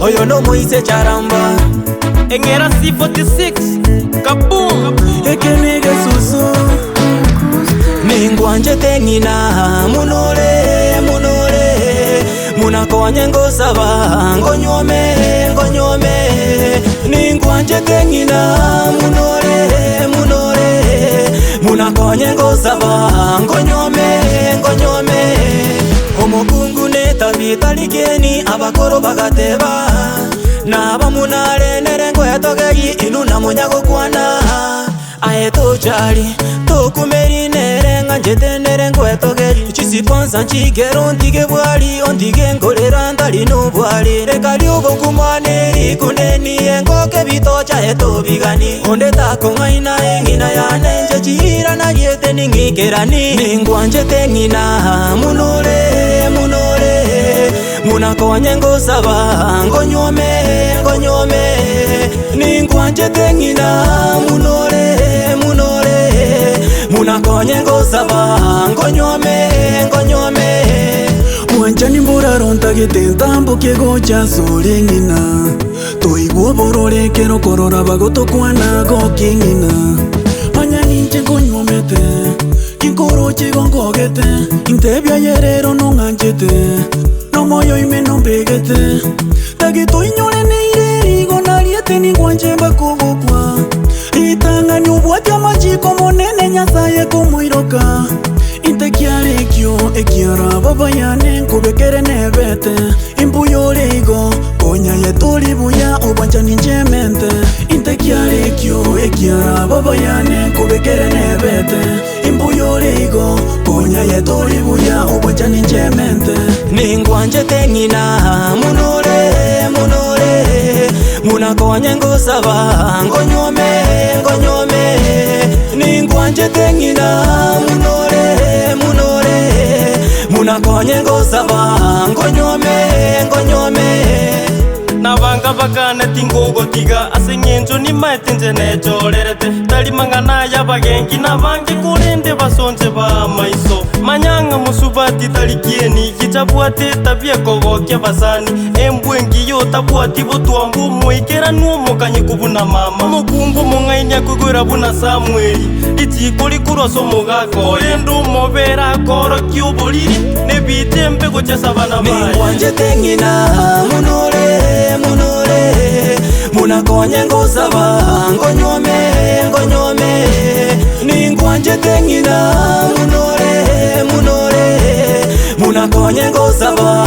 oyo no moise charamba Engera C46 Kaboom Ekenege susu Ningwanje tengina munore munore Munakonye ngosaba ngonyome ngonyome Ningwanje tengina munore munore Munakonye ngosaba ngonyome ngonyome Omukungu netabita ligeni abakoro bagateba Naba munare nerengo yatogegi inuna munyago kwana Aeto chali tokumeri nerenga njete nerengo yatogegi Chisiponsa nchigero ontige bwali ontige ngolera ndali nubwali Rekali ubo kumwane ikuneni engoke bitocha eto bigani Onde tako ngaina engina yane nje chihira na yete ningikerani Ningwa njete ngina munore munore Munakonye ngosaba ngonyome ngonyome Ningwa njete ngina munore munore Munakonye ngosaba ngonyome ngonyome Mwanchani mbura ronta getentambo kiego cha sole ngina Toigwo borore kero korora bagoto kwana goki ngina Manyani nche ngonyomete Kinkoro chigo ngogete Intebya yerero nonganchete No moyo ime nombegete Tagito inyole neire Igo nariete ningwanje bakubukwa Itanga nyubwati amachiko monene nyasaye kumuiroka Intekiare kyo ekiara baba yane kubekere nebete Imbuyo leigo konya yetuli buya obanja ninjemente Intekiare kyo ekiara baba yane kubekere nebete Imbuyo leigo konya yetuli buya obanja ninjemente Ningwa njete ngina munore munore Munakonye ngosaba ngonyome ngonyome Ningwa njete ngina munore munore Munakonye ngosaba ngonyome ngonyome Nabanga bagane tingogo tiga asenyenjo ni maetenje nejorerete Tali mangana ya bagengi nabange kurende basonje ba maiso Manyanga musubati tali kieni kichabuate tabia kogoke basani Embwengi yo tabuati botuambu mwikera nuomo kanye kubuna mama Mukungu mungainya kugura buna Samueli Itiko likuroso mugako Endo mobera koro kiuboliri Nebite mpego chesa bana baya Ningwa njete ngina munore munore Munakonye ngosaba ngonyome ngonyome Ningwa njete ngina munore munore Munakonye ngosaba